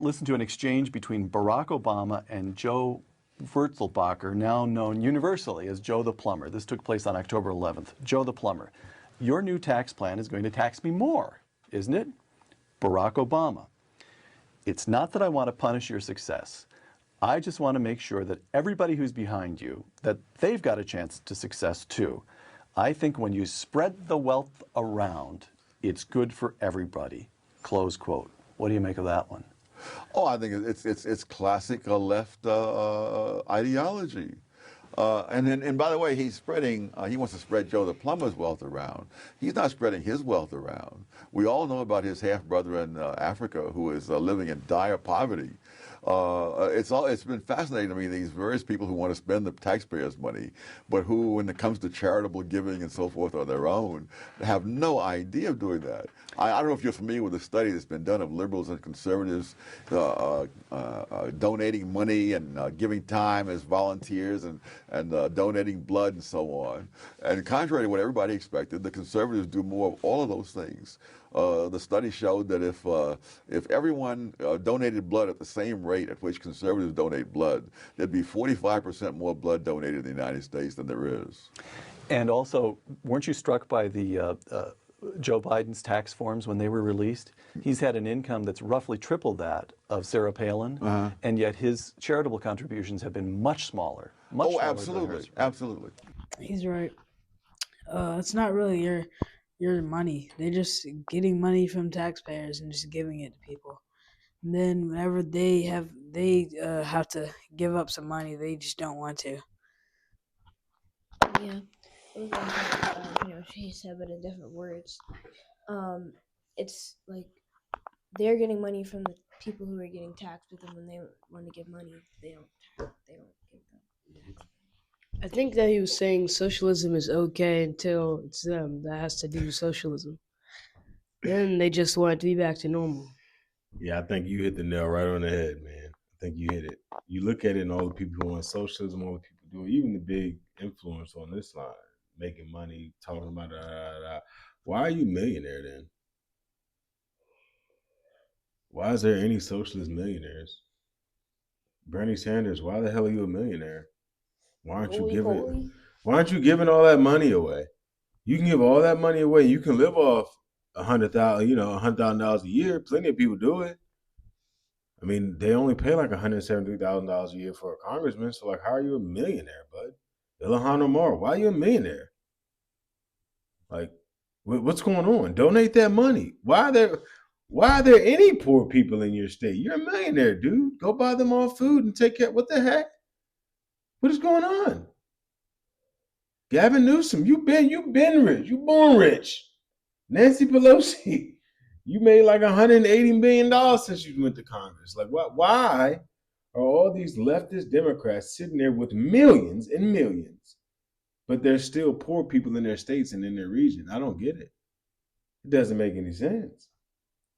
listen to an exchange between Barack Obama and Joe Wurzelbacher, now known universally as Joe the Plumber. This took place on October 11th. Joe the Plumber, your new tax plan is going to tax me more, isn't it? Barack Obama, it's not that I want to punish your success. I just want to make sure that everybody who's behind you, that they've got a chance to success too. I think when you spread the wealth around, it's good for everybody. Close quote. What do you make of that one? Oh, I think it's classic left ideology. And by the way, he wants to spread Joe the Plumber's wealth around. He's not spreading his wealth around. We all know about his half-brother in Africa who is living in dire poverty. It's been fascinating to me, these various people who want to spend the taxpayers' money, but who, when it comes to charitable giving and so forth on their own, have no idea of doing that. I don't know if you're familiar with the study that's been done of liberals and conservatives donating money and giving time as volunteers and donating blood and so on. And contrary to what everybody expected, the conservatives do more of all of those things. The study showed that if everyone donated blood at the same rate at which conservatives donate blood, there'd be 45% more blood donated in the United States than there is. And also, weren't you struck by the Joe Biden's tax forms when they were released? He's had an income that's roughly triple that of Sarah Palin, and yet his charitable contributions have been much smaller. Much smaller Absolutely, absolutely. He's right. It's not really your money. They're just getting money from taxpayers and just giving it to people. And then whenever they have to give up some money, they just don't want to. Yeah, it was like, she said, but in different words. It's like they're getting money from the people who are getting taxed, but then when they want to give money, they don't give them. I think that he was saying socialism is okay until it's them that has to do socialism. Then they just want it to be back to normal. Yeah, I think you hit the nail right on the head, man. I think you hit it. You look at it and all the people who want socialism, all the people doing, even the big influence on this line, making money, talking about Why are you a millionaire then? Why is there any socialist millionaires? Bernie Sanders, why the hell are you a millionaire? Why aren't you giving all that money away? You can give all that money away. You can live off $100,000 a year. Plenty of people do it. I mean, they only pay like $173,000 a year for a congressman. So, like, how are you a millionaire, bud? Ilhan Omar, why are you a millionaire? Like, what's going on? Donate that money. Why are there any poor people in your state? You're a millionaire, dude. Go buy them all food and take care. What the heck? What is going on? Gavin Newsom, you've been rich. You born rich. Nancy Pelosi, you made like $180 million since you went to Congress. Like, why are all these leftist Democrats sitting there with millions and millions, but there's still poor people in their states and in their region? I don't get it. It doesn't make any sense.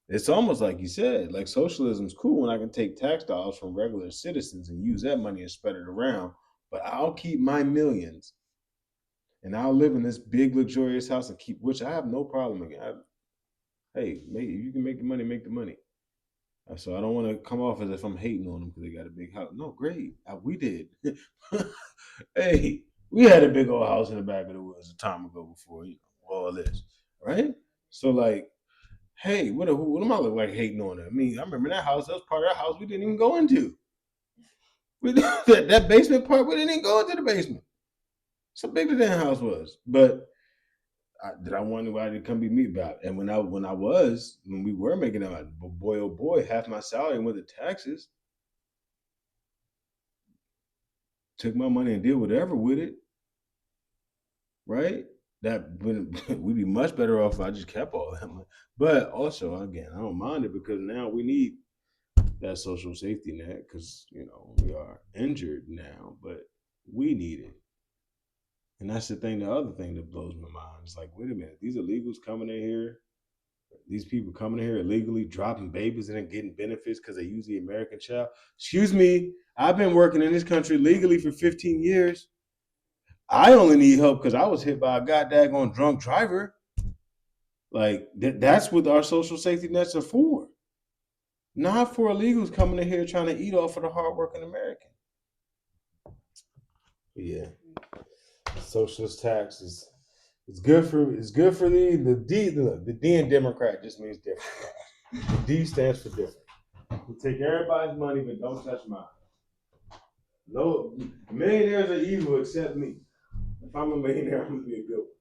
It's almost like you said, like socialism's cool when I can take tax dollars from regular citizens and use that money and spread it around, but I'll keep my millions and I'll live in this big luxurious house and which I have no problem again. Hey, you can make the money, make the money. So I don't want to come off as if I'm hating on them because they got a big house. No, great. We did. Hey, we had a big old house in the back of the woods a time ago before, all this, right? So like, hey, what am I look like hating on it? I mean, I remember that house. That was part of that house we didn't even go into. That basement part, we didn't even go into the basement. So big the damn house was. But did I want anybody to come be me about it? And when we were making that, boy, oh boy, half my salary went to taxes. Took my money and did whatever with it. Right? We'd be much better off if I just kept all that money. But also, again, I don't mind it because now we need that social safety net because, we are injured now, but we need it. And that's the other thing that blows my mind. It's like, wait a minute, these illegals coming in here, these people coming in here illegally, dropping babies and then getting benefits because they use the American child. Excuse me, I've been working in this country legally for 15 years. I only need help because I was hit by a goddamn drunk driver. Like, that's what our social safety nets are for. not for illegals coming in here trying to eat off of the hardworking American. Yeah, socialist tax is it's good for the D in Democrat just means different. The D stands for different. You take everybody's money, but don't touch mine. No, millionaires are evil except me. If I'm a millionaire, I'm gonna be a good one.